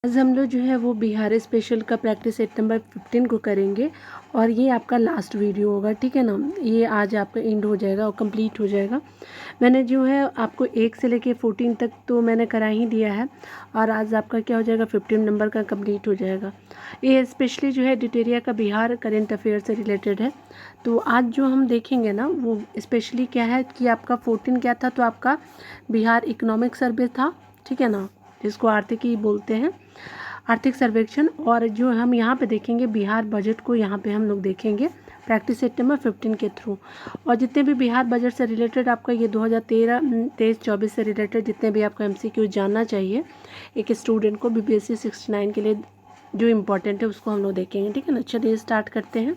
आज हम लोग जो है वो बिहार स्पेशल का प्रैक्टिस सेट नंबर 15 को करेंगे और ये आपका लास्ट वीडियो होगा, ठीक है ना। ये आज आपका एंड हो जाएगा और कंप्लीट हो जाएगा। मैंने जो है आपको 1 से लेके 14 तक तो मैंने करा ही दिया है और आज आपका क्या हो जाएगा 15 नंबर का कंप्लीट हो जाएगा। ये स्पेशली जो है एडिटोरिया का बिहार करेंट अफेयर से रिलेटेड है। तो आज जो हम देखेंगे ना वो स्पेशली क्या है कि आपका 14 क्या था, तो आपका बिहार इकोनॉमिक सर्वे था, ठीक है ना, जिसको आर्थिकी बोलते हैं, आर्थिक सर्वेक्षण। और जो हम यहाँ पे देखेंगे बिहार बजट को, यहाँ पे हम लोग देखेंगे प्रैक्टिस सेट नंबर 15 के थ्रू। और जितने भी बिहार बजट से रिलेटेड आपका ये 2023-24 से रिलेटेड जितने भी आपका MCQ जानना चाहिए एक स्टूडेंट को BPSC 69 के लिए जो इम्पोर्टेंट है उसको हम लोग देखेंगे, ठीक है ना। चलिए स्टार्ट करते हैं।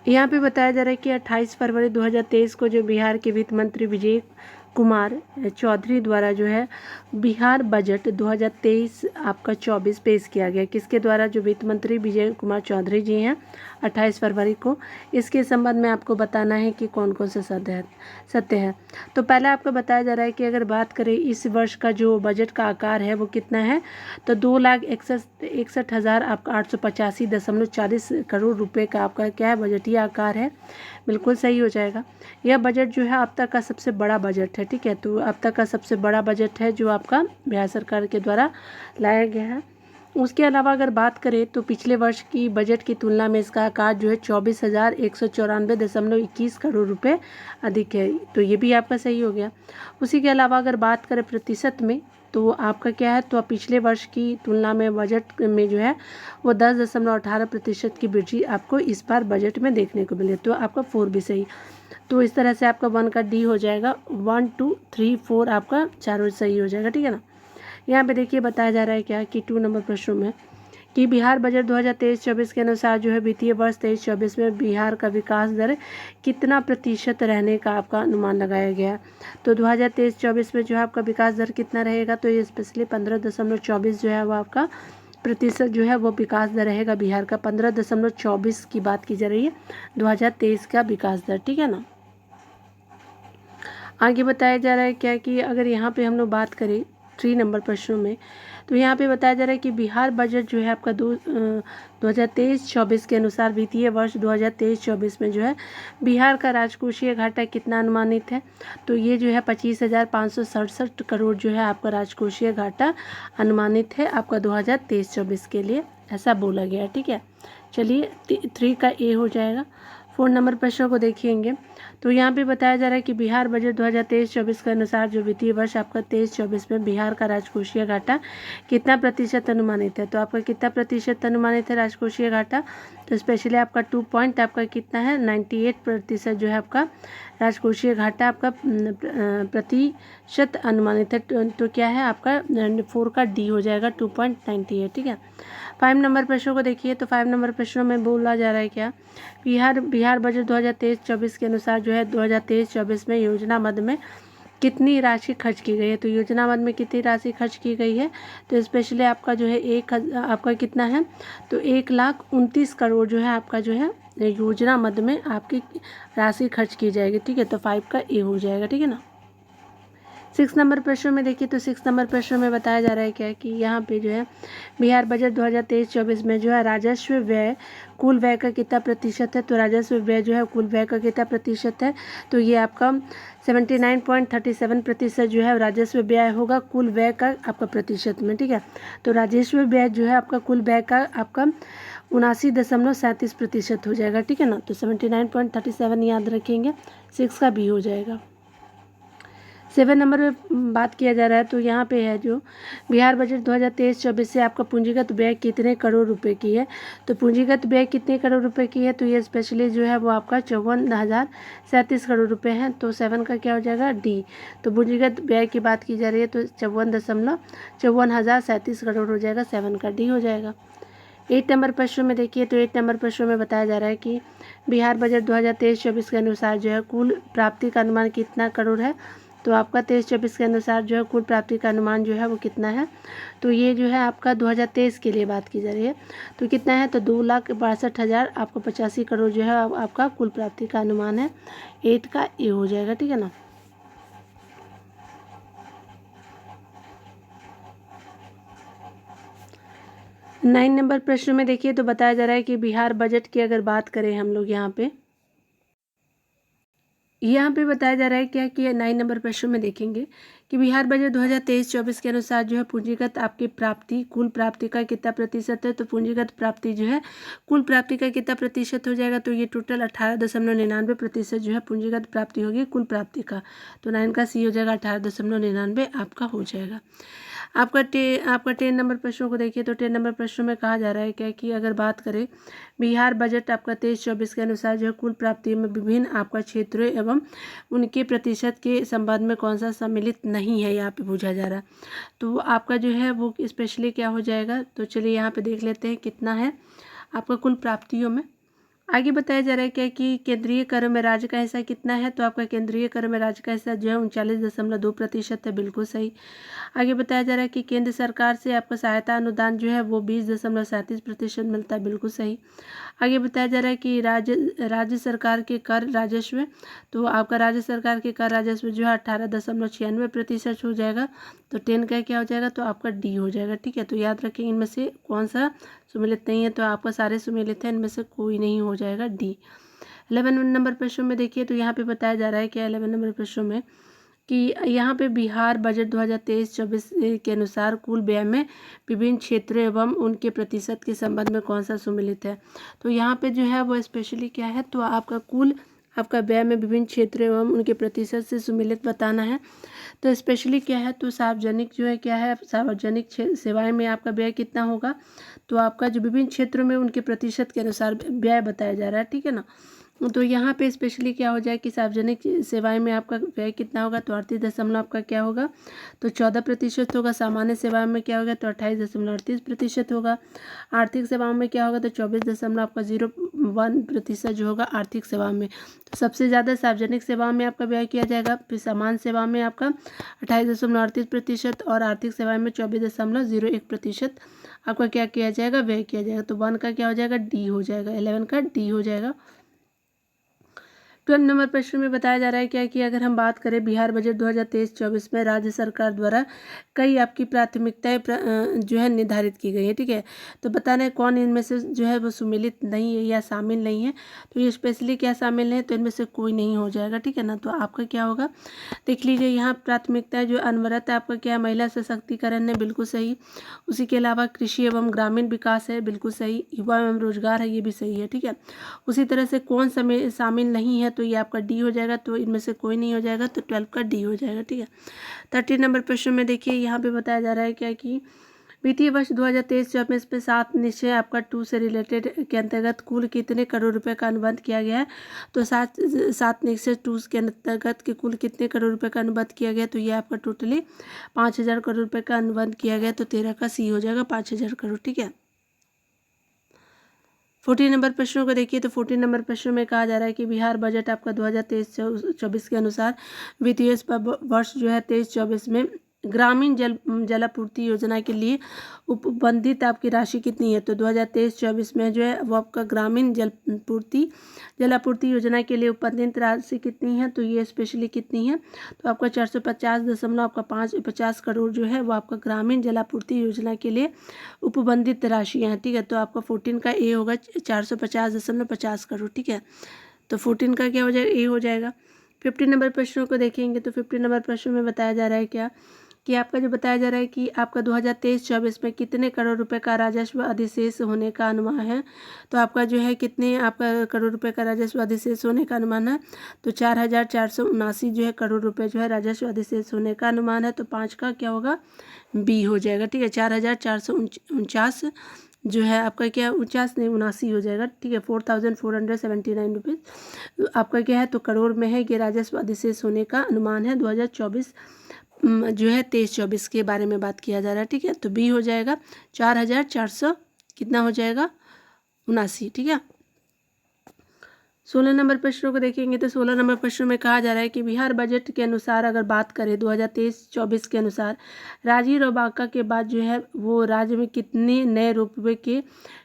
यहाँ पे बताया जा रहा है कि 28 फरवरी 2023 को जो बिहार के वित्त मंत्री विजय कुमार चौधरी द्वारा जो है बिहार बजट 2023 आपका 24 पेश किया गया। किसके द्वारा? जो वित्त मंत्री विजय कुमार चौधरी जी हैं, 28 फरवरी को। इसके संबंध में आपको बताना है कि कौन कौन से सत्य है। तो पहले आपको बताया जा रहा है कि अगर बात करें इस वर्ष का जो बजट का आकार है वो कितना है, तो 2,61,000 आपका 885.40 करोड़ रुपए का आपका क्या है बजटीय आकार है। बिल्कुल सही हो जाएगा। यह बजट जो है अब तक का सबसे बड़ा बजट है, ठीक है। तो अब तक का सबसे बड़ा बजट है जो आपका बिहार सरकार के द्वारा लाया गया है। उसके अलावा अगर बात करें तो पिछले वर्ष की बजट की तुलना में इसका आकार जो है 24,194.21 करोड़ रुपए अधिक है। तो ये भी आपका सही हो गया। उसी के अलावा अगर बात करें प्रतिशत में तो आपका क्या है, तो पिछले वर्ष की तुलना में बजट में जो है वो 10.18% की वृद्धि आपको इस बार बजट में देखने को मिले। तो आपका 4 भी सही। तो इस तरह से आपका 1 का D हो जाएगा। 1 2 3 4 आपका चारों सही हो जाएगा, ठीक है ना। यहाँ पे देखिए बताया जा रहा है क्या कि 2 नंबर प्रश्नों में कि बिहार बजट 2023-24 के अनुसार जो है वित्तीय वर्ष 23-24 में बिहार का विकास दर कितना प्रतिशत रहने का आपका अनुमान लगाया गया है। तो 2023-24 में जो है आपका विकास दर कितना रहेगा, तो ये स्पेशली 15.24 जो है वो आपका प्रतिशत जो है वो विकास दर रहेगा बिहार का। 15.24 की बात की जा रही है 2023 का विकास दर, ठीक है ना। आगे बताया जा रहा है क्या कि अगर यहाँ पे हम लोग बात करें 3 नंबर प्रश्नों में, तो यहाँ पे बताया जा रहा है कि बिहार बजट जो है आपका 2023-24 के अनुसार वित्तीय वर्ष 2023-24 में जो है बिहार का राजकोषीय घाटा कितना अनुमानित है। तो ये जो है 25,567 करोड़ जो है आपका राजकोषीय घाटा अनुमानित है आपका 2023-24 के लिए, ऐसा बोला गया है, ठीक है। चलिए 3 का A हो जाएगा। 4 नंबर प्रश्नों को देखेंगे तो यहाँ पे बताया जा रहा है कि बिहार बजट 2023-24 के अनुसार जो वित्तीय वर्ष आपका 23-24 में बिहार का राजकोषीय घाटा कितना प्रतिशत अनुमानित है। तो आपका कितना प्रतिशत अनुमानित है राजकोषीय घाटा, तो स्पेशली आपका 2 पॉइंट आपका कितना है 98% जो है आपका राजकोषीय घाटा आपका प्रतिशत अनुमानित है। तो क्या है आपका 4 का D हो जाएगा 2.98, ठीक है। 5 नंबर प्रश्नों को देखिए तो 5 नंबर प्रश्नों में बोला जा रहा है क्या, बिहार बजट 2023-24 के अनुसार जो है 2023-24 में योजना मद में कितनी राशि खर्च की गई है। तो योजना मद में कितनी राशि खर्च की गई है, तो स्पेशली आपका जो है आपका कितना है, तो 1,29 करोड़ जो है आपका जो है योजना मद में आपकी राशि खर्च की जाएगी, ठीक है। तो 5 का A हो जाएगा, ठीक है ना। 6 नंबर प्रश्न में देखिए तो 6 नंबर प्रश्न में बताया जा रहा है क्या कि यहाँ पे जो है बिहार बजट 2023-24 में जो है राजस्व व्यय कुल व्यय का कितना प्रतिशत है। तो राजस्व व्यय जो है कुल व्यय का कितना प्रतिशत है, तो ये आपका 79.37% जो है राजस्व व्यय होगा कुल व्यय का आपका प्रतिशत में, ठीक है। तो राजस्व व्यय जो है आपका कुल व्यय का आपका 79.37% हो जाएगा, ठीक है ना। तो 79.37 याद रखेंगे। 6 का B हो जाएगा। 7 नंबर में बात किया जा रहा है तो यहाँ पे है जो बिहार बजट 2023-24 से आपका पूंजीगत व्यय कितने करोड़ रुपए की है। तो पूंजीगत व्यय कितने करोड़ रुपए की है, तो ये स्पेशली जो है वो आपका 54,037 करोड़ रुपए हैं। तो 7 का क्या हो जाएगा D। तो पूंजीगत व्यय की बात की जा रही है तो 54,037 करोड़ हो जाएगा, 7 का D हो जाएगा। 8 नंबर प्रश्न में देखिए तो 8 नंबर प्रश्न में बताया जा रहा है कि बिहार बजट 2023-24 के अनुसार जो है कुल प्राप्ति का अनुमान कितना करोड़ है। तो आपका 23-24 के अनुसार जो है कुल प्राप्ति का अनुमान जो है वो कितना है। तो ये जो है आपका 2023 के लिए बात की जा रही है। तो कितना है, तो 2,62,000 आपका 85 करोड़ जो है आपका कुल प्राप्ति का अनुमान है। 8 का ए हो जाएगा, ठीक है ना। नाइन नंबर प्रश्न में देखिए, तो बताया जा रहा है कि बिहार बजट की अगर बात करें हम लोग यहाँ पे बताया जा रहा है क्या कि 9 नंबर प्रश्न में देखेंगे कि बिहार बजट 2023-24 के अनुसार जो है पूंजीगत आपकी प्राप्ति कुल प्राप्ति का कितना प्रतिशत है। तो पूंजीगत प्राप्ति जो है कुल प्राप्ति का कितना प्रतिशत हो जाएगा। तो ये टोटल 18.99% जो है पूंजीगत प्राप्ति होगी कुल प्राप्ति का। तो 9 का सी हो जाएगा 18.99 आपका हो जाएगा। आपका 10 नंबर प्रश्नों को देखिए, तो 10 नंबर प्रश्नों में कहा जा रहा है क्या कि अगर बात करें बिहार बजट आपका 23-24 के अनुसार जो है कुल प्राप्ति में विभिन्न आपका क्षेत्रों एवं उनके प्रतिशत के संबंध में कौन सा सम्मिलित नहीं है, यहाँ पे पूछा जा रहा है। तो आपका जो है वो स्पेशली क्या हो जाएगा। तो चलिए यहाँ पे देख लेते हैं कितना है आपका कुल प्राप्तियों में। आगे बताया जा रहा है क्या कि केंद्रीय कर में राज्य का हिस्सा कितना है। तो आपका केंद्रीय कर में राज्य का हिस्सा जो है 39.2% है, बिल्कुल सही। आगे बताया जा रहा है कि केंद्र सरकार से आपका सहायता अनुदान जो है वो 20.37% मिलता है, बिल्कुल सही। आगे बताया जा रहा है कि राज्य सरकार के कर राजस्व, तो आपका राज्य सरकार के कर राजस्व जो है 18.96% हो जाएगा। तो 10 का क्या हो जाएगा, तो आपका डी हो जाएगा, ठीक है। तो याद रखें इनमें से कौन सा सुमेलित नहीं है। तो आपका सारे सुमेलित हैं, इनमें से कोई नहीं हो जाएगा, डी। 11 नंबर प्रश्न में देखिए, तो यहाँ पे बताया जा रहा है कि 11 नंबर प्रश्न में कि यहाँ पे बिहार बजट 2023-24 के अनुसार कुल व्यय में विभिन्न क्षेत्रों एवं उनके प्रतिशत के संबंध में कौन सा सुमेलित है। तो यहाँ पे जो है वो स्पेशली क्या है, तो आपका व्यय में विभिन्न क्षेत्रों एवं उनके प्रतिशत से सुमेलित बताना है। तो स्पेशली क्या है, तो सार्वजनिक जो है क्या है, सार्वजनिक सेवाएं में आपका व्यय कितना होगा। तो आपका जो विभिन्न क्षेत्रों में उनके प्रतिशत के अनुसार व्यय बताया जा रहा है, ठीक है ना। तो यहाँ पे स्पेशली क्या हो जाए कि सार्वजनिक सेवाएं में आपका व्यय कितना होगा। तो 38 आपका क्या होगा, तो 14% होगा। सामान्य सेवाओं में क्या होगा, तो 28.38% होगा। आर्थिक सेवाओं में क्या होगा, तो 24.01% जो होगा आर्थिक सेवाओं में। तो सबसे ज़्यादा सार्वजनिक सेवाओं में आपका व्यय किया जाएगा। फिर सामान्य सेवा में आपका 28.38% और आर्थिक सेवाओं में 24.01% आपका क्या किया जाएगा, व्यय किया जाएगा। तो 1 का क्या हो जाएगा, डी हो जाएगा। 11 का डी हो जाएगा। 12 नंबर प्रश्न में बताया जा रहा है क्या कि अगर हम बात करें बिहार बजट 2023-24 में राज्य सरकार द्वारा कई आपकी प्राथमिकताएं जो है निर्धारित की गई है, ठीक है। तो बताना है कौन इनमें से जो है वो सुमेलित नहीं है या शामिल नहीं है। तो ये स्पेशली क्या शामिल है, तो इनमें से कोई नहीं हो जाएगा, ठीक है ना। तो आपका क्या होगा, देख लीजिए यहाँ प्राथमिकता जो अनवरत है आपका क्या है, महिला सशक्तिकरण है, बिल्कुल सही। उसी के अलावा कृषि एवं ग्रामीण विकास है, बिल्कुल सही। युवा एवं रोजगार है, ये भी सही है, ठीक है। उसी तरह से कौन शामिल नहीं है, तो ये आपका डी हो जाएगा। तो इनमें से कोई नहीं हो जाएगा, तो 12 का डी हो जाएगा, ठीक है। 13 नंबर प्रश्न में देखिए, यहाँ पे बताया जा रहा है क्या कि वित्तीय वर्ष 2023-24 में 7 निश्चय आपका 2 से रिलेटेड के अंतर्गत कुल कितने करोड़ रुपए का अनुबंध किया गया है। तो 7 निश्चय 2 के अंतर्गत के कुल कितने करोड़ रुपए का अनुबंध किया गया। तो ये आपका टोटली 5,000 करोड़ रुपए का अनुबंध किया गया। तो 13 का सी हो जाएगा, 5,000 करोड़, ठीक है। 14 नंबर प्रश्नों को देखिए, तो 14 नंबर प्रश्नों में कहा जा रहा है कि बिहार बजट आपका 2023-24 के अनुसार वित्तीय वर्ष जो है 23-24 में ग्रामीण जलापूर्ति योजना के लिए उपबंधित आपकी राशि कितनी है। तो 2023-24 में जो है वो आपका ग्रामीण जलापूर्ति योजना के लिए उपबंधित राशि कितनी है। तो ये स्पेशली कितनी है, तो आपका 450.50 करोड़ जो है वो आपका ग्रामीण जलापूर्ति योजना के लिए उपबंधित राशियाँ हैं, ठीक है। तो आपका 14 का ए होगा 450.50 करोड़, ठीक है। तो 14 का क्या हो जाएगा, ए हो जाएगा। 15 नंबर प्रश्नों को देखेंगे, तो 15 नंबर प्रश्नों में बताया जा रहा है क्या कि आपका जो बताया जा रहा है कि आपका 2023-24 में कितने करोड़ रुपए का राजस्व अधिशेष होने का अनुमान है। तो आपका जो है कितने आपका करोड़ रुपए का राजस्व अधिशेष होने का अनुमान है। तो 4,479 जो है करोड़ रुपए जो है राजस्व अधिशेष होने का अनुमान है। तो 5 का क्या होगा, बी हो जाएगा, ठीक है। 4,449 जो है आपका क्या 79 हो जाएगा, ठीक है। 4,479 रुपीज़ आपका क्या है, तो करोड़ में है। ये राजस्व अधिशेष होने का अनुमान है 2024 जो है 23-24 के बारे में बात किया जा रहा है, ठीक है। तो बी हो जाएगा 4,400 कितना हो जाएगा 79, ठीक है। 16 नंबर प्रश्नों को देखेंगे तो 16 नंबर प्रश्न में कहा जा रहा है कि बिहार बजट के अनुसार अगर बात करें 2023-24 के अनुसार राजीव और बांका के बाद जो है वो राज्य में कितने नए रोपवे के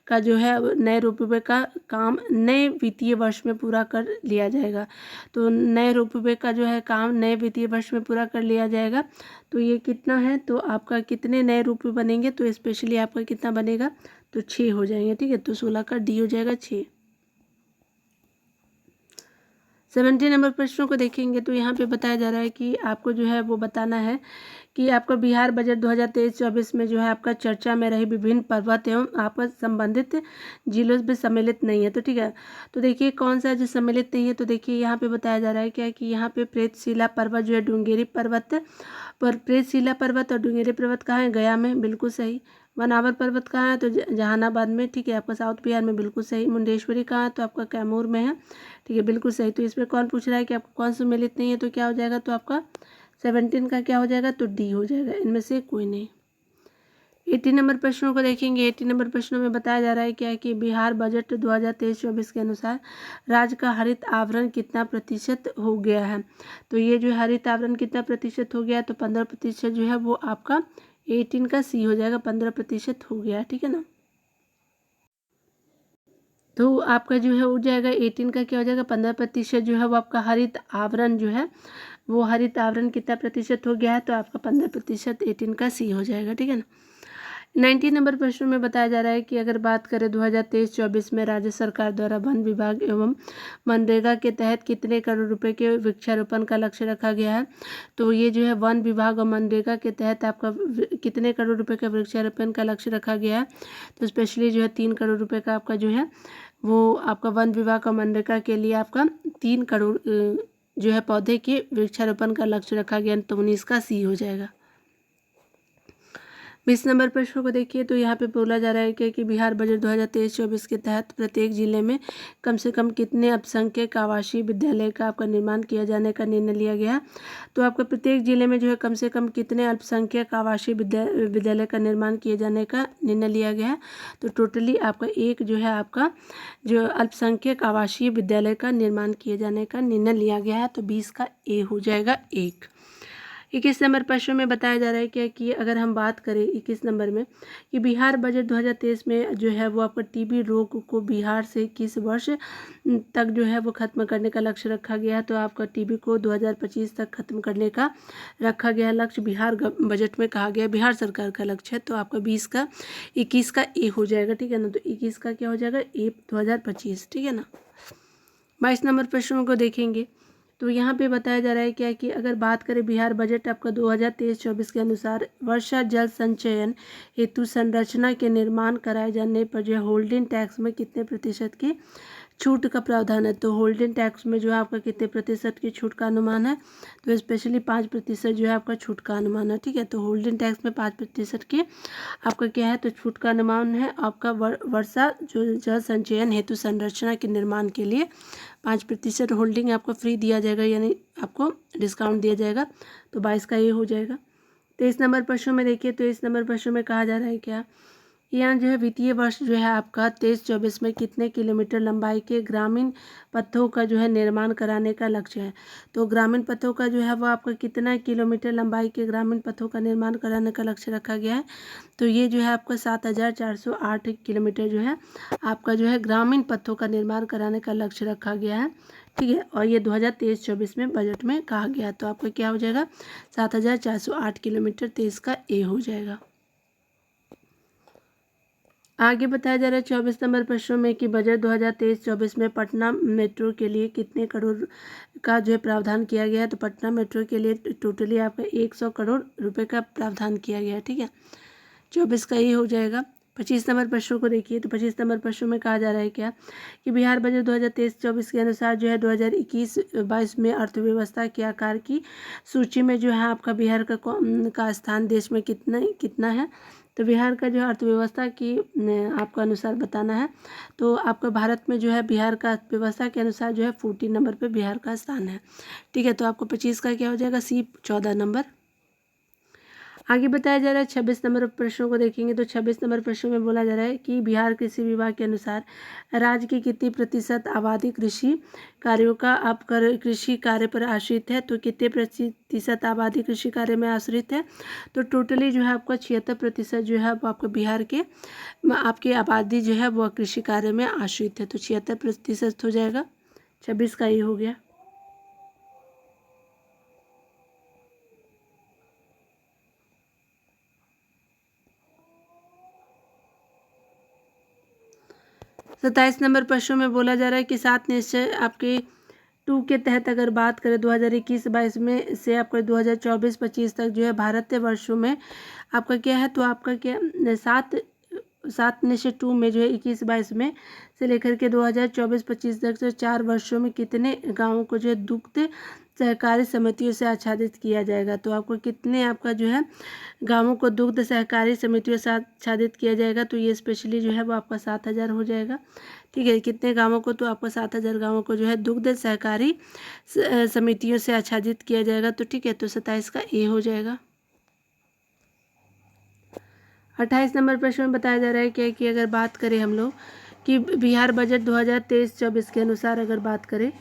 का जो है नए रोपवे का काम नए वित्तीय वर्ष में पूरा कर लिया जाएगा। तो नए रोपवे का जो है काम नए वित्तीय वर्ष में पूरा कर लिया जाएगा। तो ये कितना है, तो आपका कितने नए रोपवे बनेंगे, तो स्पेशली आपका कितना बनेगा, तो 6 हो जाएंगे। ठीक है, तो 16 का डी हो जाएगा 6। 17 नंबर प्रश्नों को देखेंगे तो यहाँ पे बताया जा रहा है कि आपको जो है वो बताना है कि आपका बिहार बजट 2023-24 में जो है आपका चर्चा में रही विभिन्न पर्वत एवं आपका संबंधित जिलों में सम्मिलित नहीं है। तो ठीक है, तो देखिए कौन सा जो सम्मिलित नहीं है, तो देखिए यहाँ पे बताया जा रहा है क्या कि यहाँ पे प्रेतशिला पर्वत जो है डूंगेरी पर्वत पर प्रेतशिला पर्वत और डूंगेरी पर्वत कहाँ है, गया में, बिल्कुल सही। वनावर पर्वत कहाँ है, तो जहानाबाद में। ठीक है, आपका साउथ बिहार में, बिल्कुल सही। मुंडेश्वरी कहाँ है, तो आपका कैमूर में है। ठीक है, बिल्कुल सही। तो इसमें कौन पूछ रहा है कि आपको कौन सम्मिलित नहीं है, तो क्या हो जाएगा, तो आपका 17 का क्या हो जाएगा, तो डी हो जाएगा, इनमें से कोई नहीं। 80 नंबर प्रश्नों को देखेंगे। 80 नंबर प्रश्नों में बताया जा रहा है क्या है कि बिहार बजट 2023-24 के अनुसार राज्य का हरित आवरण कितना प्रतिशत हो गया है। तो ये जो हरित आवरण कितना प्रतिशत हो गया है, तो 15% जो है वो आपका 18 का सी हो जाएगा, 15% हो गया। ठीक है ना, तो आपका जो है हो जाएगा 18 का क्या हो जाएगा, 15% जो है वो आपका हरित आवरण जो है वो हरित आवरण कितना प्रतिशत हो गया है, तो आपका 15%, 18 का सी हो जाएगा। ठीक है ना। 90 नंबर प्रश्न में बताया जा रहा है कि अगर बात करें 2023-24 में राज्य सरकार द्वारा वन विभाग एवं मनरेगा के तहत कितने करोड़ रुपए के वृक्षारोपण का लक्ष्य रखा गया है। तो ये जो है वन विभाग और मनरेगा के तहत आपका कितने करोड़ रुपए का वृक्षारोपण का लक्ष्य रखा गया है। तो स्पेशली जो है 3 करोड़ रुपए का आपका जो है वो आपका वन विभाग और मनरेगा के लिए आपका 3 करोड़ जो है पौधे के वृक्षारोपण का लक्ष्य रखा गया। तो 19 का सी हो जाएगा। 20 नंबर प्रश्न को देखिए तो यहाँ पे बोला जा रहा है कि बिहार बजट 2023-24 के तहत प्रत्येक जिले में कम से कम कितने अल्पसंख्यक आवासीय विद्यालय का आपका निर्माण किया जाने का निर्णय लिया गया। तो आपका प्रत्येक जिले में जो है कम से कम कितने अल्पसंख्यक आवासीय विद्यालय का निर्माण किए जाने का निर्णय लिया गया है। तो टोटली आपका एक जो है आपका जो अल्पसंख्यक आवासीय विद्यालय का निर्माण किए जाने का निर्णय लिया गया है। तो 20 का ए हो जाएगा 1। 21 नंबर प्रश्न में बताया जा रहा है क्या कि अगर हम बात करें 21 नंबर में कि बिहार बजट 2023 में जो है वो आपका टीबी रोग को बिहार से किस वर्ष तक जो है वो खत्म करने का लक्ष्य रखा गया है। तो आपका टीबी को 2025 तक खत्म करने का रखा गया लक्ष्य बिहार बजट में कहा गया, बिहार सरकार का लक्ष्य है। तो आपका 21 का ए हो जाएगा। ठीक है ना, तो 21 का क्या हो जाएगा, ए 2025। ठीक है ना। 22 नंबर प्रश्नों को देखेंगे तो यहाँ पे बताया जा रहा है क्या कि अगर बात करें बिहार बजट आपका 2023-24 के अनुसार वर्षा जल संचयन हेतु संरचना के निर्माण कराए जाने पर जो है होल्डिंग टैक्स में कितने प्रतिशत की छूट का प्रावधान है। तो होल्डिंग टैक्स में जो है आपका कितने प्रतिशत की छूट का अनुमान है। तो स्पेशली 5% जो है आपका छूट का अनुमान है। ठीक है, तो होल्डिंग टैक्स में 5% की आपका क्या है, तो छूट का अनुमान है आपका वर्षा जो जल संचयन हेतु संरचना के निर्माण के लिए 5% होल्डिंग आपको फ्री दिया जाएगा, यानी आपको डिस्काउंट दिया जाएगा। तो 22 का ये हो जाएगा। 23 नंबर प्रश्न में देखिए, 23 नंबर प्रश्न में कहा जा रहा है क्या, यहाँ जो है वित्तीय वर्ष जो है आपका 23-24 में कितने किलोमीटर लंबाई के ग्रामीण पथों का जो है निर्माण कराने का लक्ष्य है। तो ग्रामीण पथों का जो है वो आपका कितना किलोमीटर लंबाई के ग्रामीण पथों का निर्माण कराने का लक्ष्य रखा गया है। तो ये जो है आपका 7408 किलोमीटर जो है आपका जो है ग्रामीण पथों का निर्माण कराने का लक्ष्य रखा गया है। ठीक है, और ये 2023-24 में बजट में कहा गया। तो आपका क्या हो जाएगा, 7408 किलोमीटर, 23 का ए हो जाएगा। आगे बताया जा रहा है 24 नंबर प्रश्नों में कि बजट 2023-24 में पटना मेट्रो के लिए कितने करोड़ का जो है प्रावधान किया गया है। तो पटना मेट्रो के लिए टोटली आपका 100 करोड़ रुपए का प्रावधान किया गया है। ठीक है, 24 का ये हो जाएगा। 25 नंबर प्रश्नों को देखिए तो 25 नंबर प्रश्नों में कहा जा रहा है क्या कि बिहार बजट 2023-24 के अनुसार जो है 2021-22 में अर्थव्यवस्था के आकार की सूची में जो है आपका बिहार का स्थान देश में कितना है। तो बिहार का जो है अर्थव्यवस्था की आपका अनुसार बताना है। तो आपका भारत में जो है बिहार का अर्थव्यवस्था के अनुसार जो है 14 नंबर पे बिहार का स्थान है। ठीक है, तो आपको 25 का क्या हो जाएगा, सी 14 नंबर। आगे बताया जा रहा है 26 नंबर प्रश्नों को देखेंगे तो 26 नंबर प्रश्न में बोला जा रहा है कि बिहार कृषि विभाग के अनुसार राज्य की कितनी प्रतिशत आबादी कृषि कार्यों का आप कृषि कार्य पर आश्रित है। तो कितने प्रतिशत आबादी कृषि कार्य में आश्रित है। तो टोटली जो है आपका 76% जो है वो आपको बिहार के आपकी आबादी जो है वह कृषि कार्य में आश्रित है। तो 76% हो जाएगा। 26 का ये हो गया। सत्ताईस नंबर प्रश्न में बोला जा रहा है कि 7 निश्चय आपके 2 के तहत अगर बात करें 2021-22 में से आपका 2024-25 तक जो है भारतीय वर्षों में आपका क्या है। तो आपका क्या 7 निश्चय 2 में जो है 21-22 में से लेकर के 2024-25 तक से 4 वर्षों में कितने गाँवों को जो है दुग्ध सहकारी समितियों से आच्छादित किया जाएगा। तो आपको कितने आपका जो है गाँवों को दुग्ध सहकारी समितियों से आच्छादित किया जाएगा। तो ये स्पेशली जो है वो आपका 7,000 हो जाएगा। ठीक है, कितने गाँवों को। तो आपको 7,000 गाँवों को जो है दुग्ध सहकारी समितियों से आच्छादित किया जाएगा। तो ठीक है, तो 27 का ए हो जाएगा। 28 नंबर प्रश्न में बताया जा रहा है क्या कि अगर बात करें हम लोग कि बिहार बजट 2023-24 के अनुसार अगर बात करें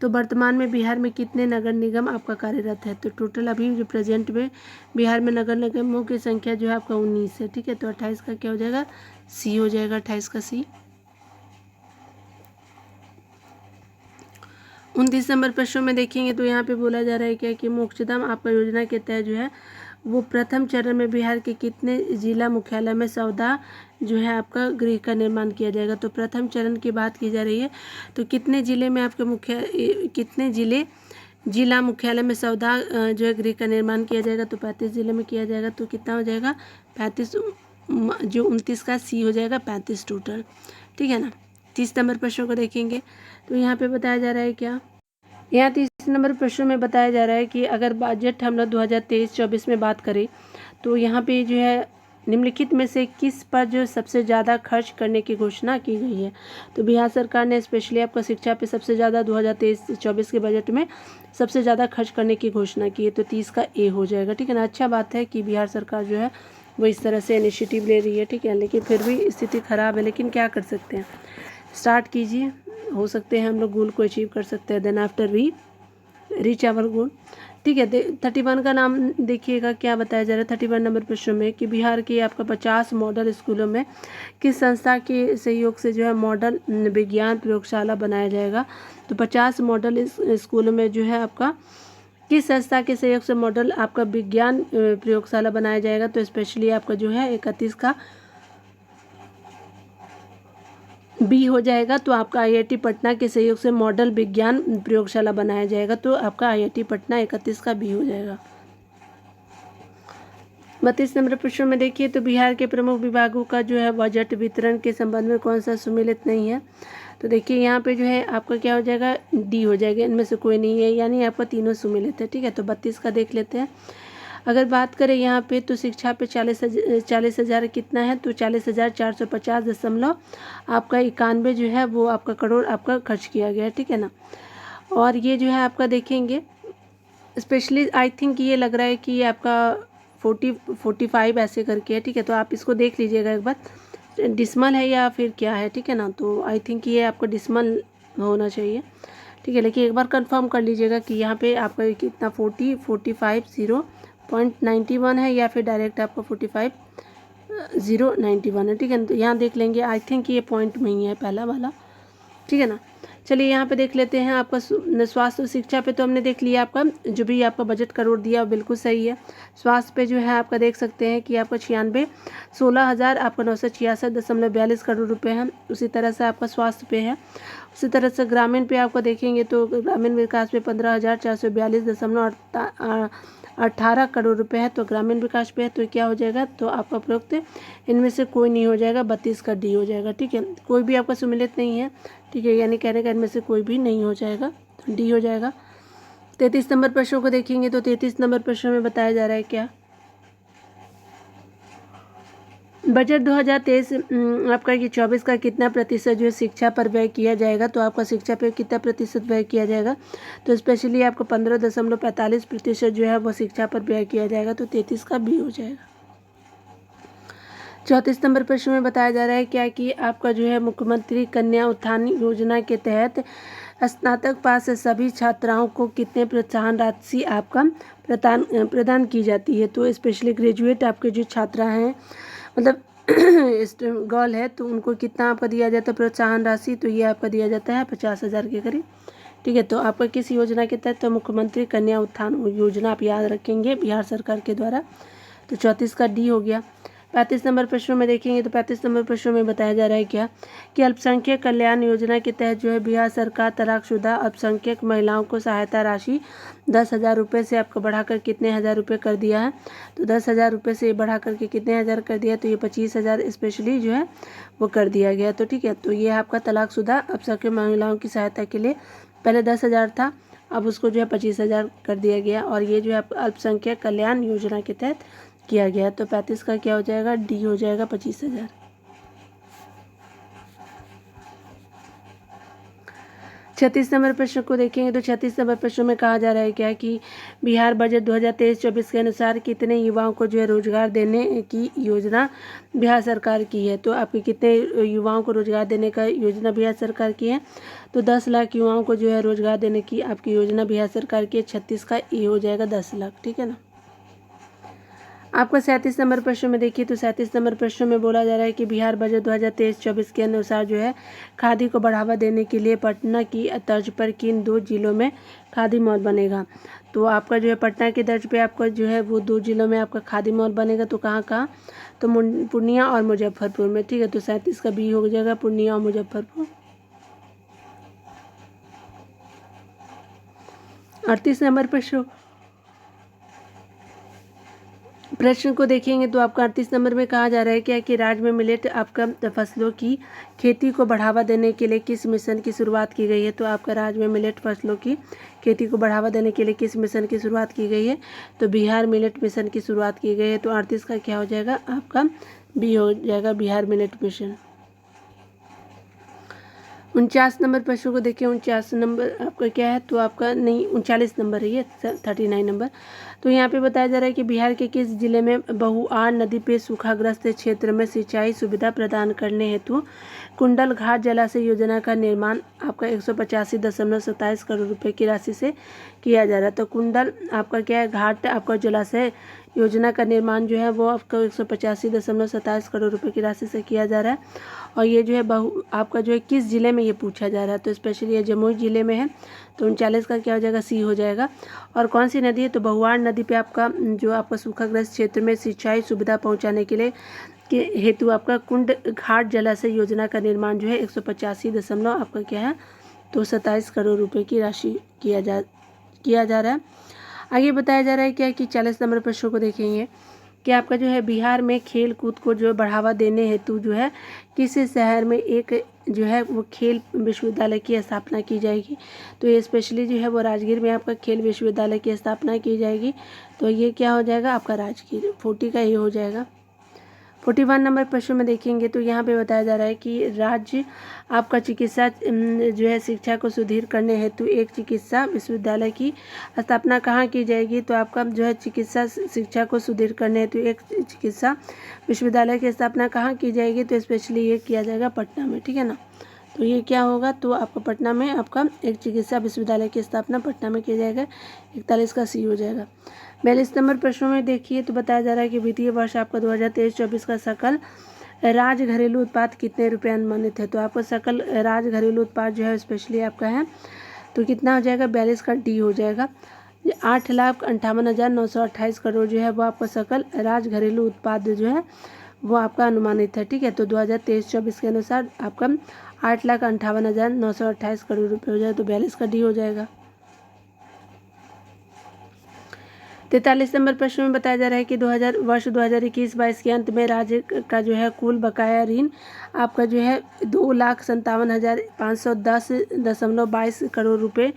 तो वर्तमान में बिहार में कितने नगर निगम आपका कार्यरत है। तो टोटल अभी जो प्रेजेंट में बिहार में नगर निगमों की संख्या जो है आपका 19 है। ठीक है, तो 28 का क्या हो जाएगा, सी हो जाएगा। 28 का सी। 29 नंबर प्रश्नों में देखेंगे तो यहाँ पे बोला जा रहा है क्या कि मोक्षधाम आपका योजना के तहत जो है वो प्रथम चरण में बिहार के कितने जिला मुख्यालय में 14 जो है आपका गृह का निर्माण किया जाएगा। तो प्रथम चरण की बात की जा रही है तो कितने जिले में आपके कितने जिला मुख्यालय में 14 जो है गृह का निर्माण किया जाएगा। तो 35 जिले में किया जाएगा। तो कितना हो जाएगा 35, जो 29 का सी हो जाएगा 35 टोटल। ठीक है ना। 30 नंबर प्रश्नों को देखेंगे तो यहाँ पे बताया जा रहा है क्या, यहाँ 30 नंबर प्रश्न में बताया जा रहा है कि अगर बजट हम लोग 2023-24 में बात करें तो यहाँ पे जो है निम्नलिखित में से किस पर जो सबसे ज़्यादा खर्च करने की घोषणा की गई है। तो बिहार सरकार ने स्पेशली आपका शिक्षा पे सबसे ज़्यादा 2023-24 के बजट में सबसे ज़्यादा खर्च करने की घोषणा की है। तो 30 का ए हो जाएगा। ठीक है ना। अच्छा बात है कि बिहार सरकार जो है वो इस तरह से इनिशिएटिव ले रही है। ठीक है, लेकिन फिर भी स्थिति ख़राब है, लेकिन क्या कर सकते हैं, स्टार्ट कीजिए, हो सकते हैं हम लोग गोल को अचीव कर सकते हैं। Then after we reach our goal. ठीक है, 31 का नाम देखिएगा क्या बताया जा रहा है 31 नंबर प्रश्न में कि बिहार के आपका 50 मॉडल स्कूलों में किस संस्था के सहयोग से जो है मॉडल विज्ञान प्रयोगशाला बनाया जाएगा। तो 50 मॉडल स्कूलों में जो है आपका किस संस्था के सहयोग से मॉडल आपका विज्ञान प्रयोगशाला बनाया जाएगा। तो स्पेशली आपका जो है 31 का बी हो जाएगा। तो आपका आईआईटी पटना के सहयोग से मॉडल विज्ञान प्रयोगशाला बनाया जाएगा। तो आपका आईआईटी पटना 31 का बी हो जाएगा। 32 नंबर प्रश्न में देखिए तो बिहार के प्रमुख विभागों का जो है बजट वितरण के संबंध में कौन सा सुमेलित नहीं है। तो देखिए यहाँ पे जो है आपका क्या हो जाएगा, डी हो जाएगा। इनमें से कोई नहीं है, यानी आपका तीनों सुमेलित है। ठीक है, तो 32 का देख लेते हैं। अगर बात करें यहाँ पे तो शिक्षा पे 40,000 कितना है। तो 40,450 आपका 91 जो है वो आपका करोड़ आपका खर्च किया गया है। ठीक है ना। और ये जो है आपका देखेंगे स्पेशली आई थिंक ये लग रहा है कि ये आपका 45 ऐसे करके है। ठीक है, तो आप इसको देख लीजिएगा एक बार डिसमल है या फिर क्या है। ठीक है ना। तो आई थिंक ये आपको डिसमल होना चाहिए। ठीक है, लेकिन एक बार कंफर्म कर लीजिएगा कि यहाँ पे आपका कितना 45,091 है या फिर डायरेक्ट आपका 45,091 है। ठीक है ना। तो यहाँ देख लेंगे, आई थिंक ये पॉइंट में ही है पहला वाला। ठीक है ना। चलिए यहाँ पे देख लेते हैं आपका स्वास्थ्य और शिक्षा पे तो हमने देख लिया, आपका जो भी आपका बजट करोड़ दिया बिल्कुल सही है। स्वास्थ्य पे जो है आपका देख सकते हैं कि आपका 16,000 आपका 966.42 करोड़ रुपए है। उसी तरह से आपका स्वास्थ्य पे है। उसी तरह से ग्रामीण पे आपको देखेंगे तो ग्रामीण विकास पे 15,442.18 करोड़ रुपए है। तो ग्रामीण विकास पे है तो क्या हो जाएगा, तो आपका उपरोक्त इनमें से कोई नहीं हो जाएगा, 32 का डी हो जाएगा। ठीक है, कोई भी आपका सुमेलित नहीं है। ठीक है, यानी कहने का इनमें से कोई भी नहीं हो जाएगा, तो डी हो जाएगा। 33 नंबर प्रश्नों को देखेंगे तो 33 नंबर प्रश्न में बताया जा रहा है क्या, बजट 2023 आपका ये 24 का कितना प्रतिशत जो है शिक्षा पर व्यय किया जाएगा, तो आपका शिक्षा पर कितना प्रतिशत व्यय किया जाएगा, तो स्पेशली आपको 15.45% जो है वो शिक्षा पर व्यय किया जाएगा, तो 33 का बी हो जाएगा। 34 नंबर प्रश्न में बताया जा रहा है क्या कि आपका जो है मुख्यमंत्री कन्या उत्थान योजना के तहत स्नातक पास सभी छात्राओं को कितने प्रोत्साहन राशि आपका प्रदान की जाती है, तो स्पेशली ग्रेजुएट आपके जो छात्रा हैं मतलब गर्ल है तो उनको कितना आपका दिया जाता है प्रोत्साहन राशि, तो ये आपका दिया जाता है 50,000 के करीब। ठीक है, तो आपका किस योजना के तहत, तो मुख्यमंत्री कन्या उत्थान योजना आप याद रखेंगे बिहार सरकार के द्वारा, तो 34 का डी हो गया। 35 नंबर प्रश्नों में देखेंगे तो 35 नंबर प्रश्नों में बताया जा रहा है क्या कि अल्पसंख्यक कल्याण योजना के तहत जो है बिहार सरकार तलाकशुदा अल्पसंख्यक महिलाओं को सहायता राशि 10,000 रुपये से आपको बढ़ाकर कितने हज़ार रुपये कर दिया है, तो 10,000 रुपये से बढ़ा करके कितने हज़ार कर दिया, तो ये 25,000 स्पेशली जो है वो कर दिया गया। तो ठीक है, तो ये आपका तलाकशुदा अल्पसंख्यक महिलाओं की सहायता के लिए पहले 10,000 था, अब उसको जो है 25,000 कर दिया गया, और ये जो है अल्पसंख्यक कल्याण योजना के तहत किया गया। तो 35 का क्या हो जाएगा, डी हो जाएगा 25,000। 36 नंबर प्रश्न को देखेंगे तो 36 नंबर प्रश्न में कहा जा रहा है क्या कि बिहार बजट 2023-24 के अनुसार कितने युवाओं को जो है रोजगार देने की योजना बिहार सरकार की है, तो आपके कितने युवाओं को रोजगार देने का योजना बिहार सरकार की है, तो 10 लाख युवाओं को जो है रोजगार देने की आपकी योजना बिहार सरकार की है। 36 का ए हो जाएगा 10 लाख। ठीक है ना। आपका 37 नंबर प्रश्न में देखिए तो 37 नंबर प्रश्न में बोला जा रहा है कि बिहार बजट 2023-24 के अनुसार जो है खादी को बढ़ावा देने के लिए पटना की तर्ज पर किन 2 जिलों में खादी मॉल बनेगा, तो आपका जो है पटना की तर्ज पे आपका जो है वो 2 जिलों में आपका खादी मॉल बनेगा, तो कहाँ कहाँ, तो पूर्णिया और मुजफ्फरपुर में। ठीक है, तो 37 का बी हो जाएगा पूर्णिया और मुजफ्फरपुर। 38 नंबर प्रश्न को देखेंगे तो आपका 38 नंबर में कहा जा रहा है क्या कि राज्य में मिलेट आपका फसलों की खेती को बढ़ावा देने के लिए किस मिशन की शुरुआत की गई है, तो आपका राज्य में मिलेट फसलों की खेती को बढ़ावा देने के लिए किस मिशन की शुरुआत की गई है, तो बिहार मिलेट मिशन की शुरुआत की गई है। तो 38 का क्या हो जाएगा, आपका बी हो जाएगा बिहार मिलेट मिशन। 49 नंबर प्रश्न को देखिए। 49 नंबर आपका क्या है, तो आपका नहीं 39 नंबर है ये, 39 नंबर। तो यहाँ पे बताया जा रहा है कि बिहार के किस जिले में बहुआर नदी पे सूखाग्रस्त क्षेत्र में सिंचाई सुविधा प्रदान करने हेतु कुंडल घाट जलाशय योजना का निर्माण आपका 185.27 करोड़ रुपए की राशि से किया जा रहा है। तो कुंडल आपका क्या है, घाट आपका जलाशय योजना का निर्माण जो है वो आपका 185.27 करोड़ रुपए की राशि से किया जा रहा है, और ये जो है आपका जो है किस ज़िले में ये पूछा जा रहा है, तो स्पेशली ये जमुई ज़िले में है, तो 39 का क्या हो जाएगा, सी हो जाएगा। और कौन सी नदी है, तो बहुआर नदी पे आपका जो आपका सूखाग्रस्त क्षेत्र में सिंचाई सुविधा पहुंचाने के लिए के हेतु आपका कुंड घाट जलाशय योजना का निर्माण जो है 185 आपका क्या है, तो 27 करोड़ रुपये की राशि किया जा रहा है। आगे बताया जा रहा है क्या कि 40 नंबर प्रश्न को देखेंगे कि आपका जो है बिहार में खेल कूद को जो बढ़ावा देने हेतु जो है किस शहर में एक जो है वो खेल विश्वविद्यालय की स्थापना की जाएगी, तो ये स्पेशली जो है वो राजगीर में आपका खेल विश्वविद्यालय की स्थापना की जाएगी, तो ये क्या हो जाएगा आपका राजगीर। 40 का ये हो जाएगा। 41 नंबर प्रश्न में देखेंगे तो यहाँ पे बताया जा रहा है कि राज्य आपका चिकित्सा जो है शिक्षा को सुदृढ़ करने हेतु एक चिकित्सा विश्वविद्यालय की स्थापना कहाँ की जाएगी, तो आपका जो है चिकित्सा शिक्षा को सुदृढ़ करने हेतु एक चिकित्सा विश्वविद्यालय की स्थापना कहाँ की जाएगी, तो स्पेशली ये किया जाएगा पटना में। ठीक है ना, तो ये क्या होगा, तो आपका पटना में आपका एक चिकित्सा विश्वविद्यालय की स्थापना पटना में की जाएगा। 41 का सी हो जाएगा। 42 नंबर प्रश्नों में देखिए तो बताया जा रहा है कि वित्तीय वर्ष आपका 2023-24 का सकल राज्य घरेलू उत्पाद कितने रुपए अनुमानित है, तो आपका सकल राज्य घरेलू उत्पाद जो है स्पेशली आपका है तो कितना हो जाएगा, 42 का डी हो जाएगा। 8,58,928 करोड़ जो है वो आपका सकल राज्य घरेलू उत्पाद जो है वो आपका अनुमानित है। ठीक है, तो 2023-24 के अनुसार आपका 8,58,928 करोड़ रुपये हो जाए, तो 42 का डी हो जाएगा। 43 नंबर प्रश्न में बताया जा रहा है कि वर्ष 2021-22 के अंत में राज्य का जो है कुल बकाया ऋण आपका जो है 2,57,510.22 करोड़ रुपये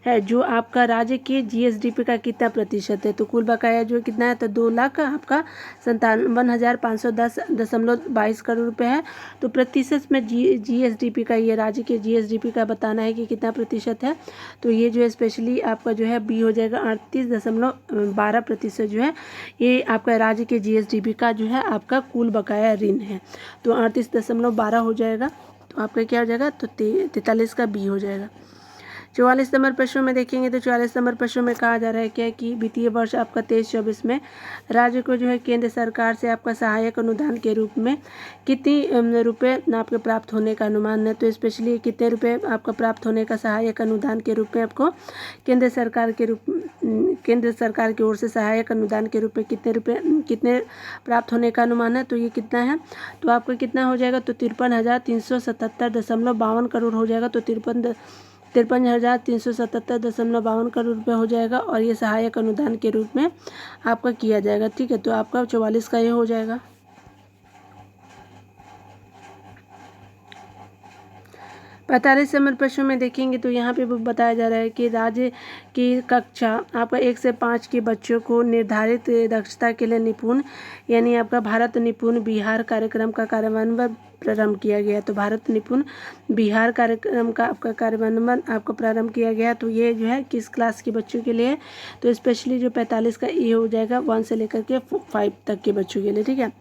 है जो आपका राज्य के जीएसडीपी का कितना प्रतिशत है। तो कुल बकाया जो कितना है, तो 2,00,000 आपका 57,510.22 करोड़ रुपये है। तो प्रतिशत में जीएसडीपी का, ये राज्य के जीएसडीपी का बताना है कि कितना प्रतिशत है। तो ये जो है स्पेशली आपका जो है बी हो जाएगा, 38.12% जो है ये आपका राज्य के जीएसडीपी का जो है आपका कुल बकाया ऋण है। तो 38.12 हो जाएगा। तो आपका क्या हो जाएगा, तो 43 का बी हो जाएगा। 44 नंबर प्रश्न में देखेंगे तो 44 नंबर प्रश्न में कहा जा रहा है क्या कि वित्तीय वर्ष आपका 23-24 में राज्य को जो है केंद्र सरकार से आपका सहायक अनुदान के रूप में कितनी रुपए आपके प्राप्त होने का अनुमान है। तो स्पेशली कितने रुपए आपका प्राप्त होने का सहायक अनुदान के रूप में आपको केंद्र सरकार की ओर से सहायक अनुदान के रूप में कितने प्राप्त होने का अनुमान है। तो ये कितना है, तो आपका कितना हो जाएगा, तो 53,377.52 करोड़ हो जाएगा। तो 53,377.52 करोड़ रुपये हो जाएगा और ये सहायक अनुदान के रूप में आपका किया जाएगा। ठीक है, तो आपका 44 का ये हो जाएगा। 45 नंबर प्रश्न में देखेंगे तो यहाँ पे बताया जा रहा है कि राज्य की कक्षा आपका 1 से 5 के बच्चों को निर्धारित दक्षता के लिए निपुण यानी आपका भारत निपुण बिहार कार्यक्रम का कार्यान्वयन प्रारंभ किया गया। तो भारत निपुण बिहार कार्यक्रम का आपका कार्यान्वयन आपको प्रारंभ किया गया। तो ये जो है किस क्लास के बच्चों के लिए, तो स्पेशली जो 45 का ये हो जाएगा 1 से लेकर के 5 तक के बच्चों के लिए। ठीक है,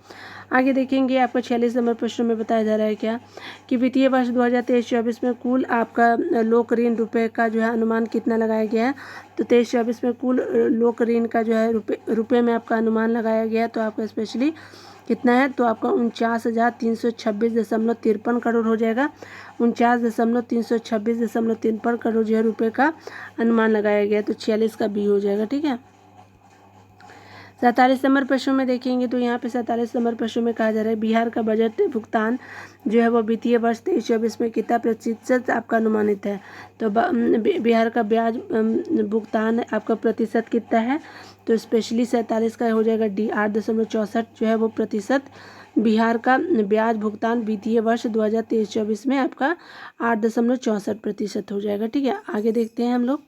आगे देखेंगे आपको 46 नंबर प्रश्न में बताया जा रहा है क्या कि वित्तीय वर्ष 2023-24 में कुल आपका लोक ऋण रुपए का जो है अनुमान कितना लगाया गया है। तो 23-24 में कुल लोक ऋण का जो है रुपए में आपका अनुमान लगाया गया है। तो आपका स्पेशली कितना है, तो आपका 49,326.53 करोड़ हो जाएगा। 49,326.53 करोड़ जो है रुपये का अनुमान लगाया गया है। तो 46 का बी हो जाएगा। ठीक है, 47 नंबर प्रश्न में देखेंगे तो यहाँ पे 47 नंबर प्रश्न में कहा जा रहा है बिहार का बजट भुगतान जो है वो वित्तीय वर्ष 23-24 में कितना प्रतिशत आपका अनुमानित है। तो बिहार का ब्याज भुगतान आपका प्रतिशत कितना है। तो स्पेशली 47 का हो जाएगा डी, 8.64 जो है वो प्रतिशत बिहार का ब्याज भुगतान वित्तीय वर्ष 2023-24 में आपका 8.64% हो जाएगा। ठीक है, आगे देखते हैं हम लोग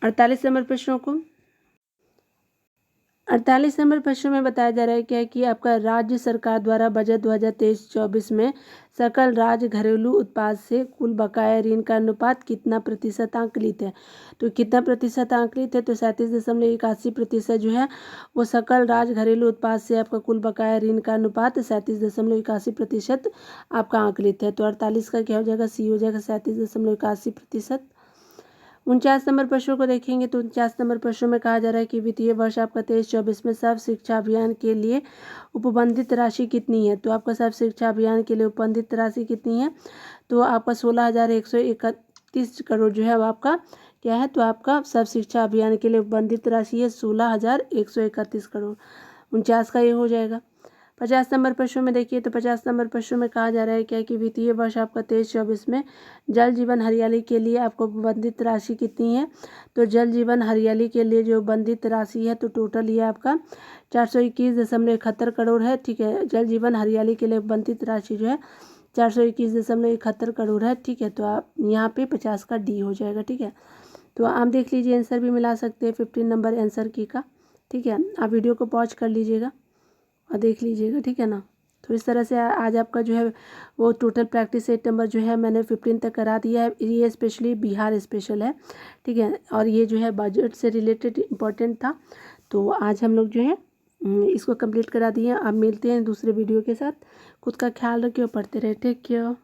48 नंबर प्रश्नों को। 48 नंबर प्रश्न में बताया जा रहा है क्या है कि आपका राज्य सरकार द्वारा बजट 2023-24 में सकल राज्य घरेलू उत्पाद से कुल बकाया ऋण का अनुपात कितना प्रतिशत आंकलित है। तो कितना प्रतिशत आंकलित है, तो 37.81% जो है वो सकल राज्य घरेलू उत्पाद से आपका कुल बकाया ऋण का अनुपात 37.81% आपका आंकलित है। तो 48 का क्या हो जाएगा, सी हो जाएगा 37.81%। 49 नंबर प्रश्नों को देखेंगे तो 49 नंबर प्रश्न में कहा जा रहा है कि वित्तीय वर्ष आपका 23-24 में सर्व शिक्षा अभियान के लिए उपबंधित राशि कितनी है। तो आपका सर्व शिक्षा अभियान के लिए उपबंधित राशि कितनी है, तो आपका 16,131 करोड़ जो है वो आपका क्या है, तो आपका सर्व शिक्षा अभियान के लिए उपबंधित राशि है 16,131 करोड़। 49 का ये हो जाएगा। 50 नंबर प्रश्न में देखिए तो 50 नंबर प्रश्न में कहा जा रहा है क्या कि वित्तीय वर्ष आपका 23-24 में जल जीवन हरियाली के लिए आपको उपबंधित राशि कितनी है। तो जल जीवन हरियाली के लिए जो उपबंधित राशि है तो टोटल ये आपका 421.71 करोड़ है। ठीक है, जल जीवन हरियाली के लिए उपबंधित राशि जो है 421.71 करोड़ है। ठीक है, तो आप यहाँ पे 50 का डी हो जाएगा। ठीक है, तो आप देख लीजिए आंसर भी मिला सकते हैं 15 नंबर आंसर की का। ठीक है, आप वीडियो को पॉज कर लीजिएगा और देख लीजिएगा। ठीक है ना, तो इस तरह से आज आपका जो है वो टोटल प्रैक्टिस सेट नंबर जो है मैंने 15 तक करा दिया है। ये स्पेशली बिहार स्पेशल है। ठीक है, और ये जो है बजट से रिलेटेड इम्पोर्टेंट था। तो आज हम लोग जो है इसको कंप्लीट करा दिए। अब मिलते हैं दूसरे वीडियो के साथ। खुद का ख्याल रखिए और पढ़ते रहे। Take care.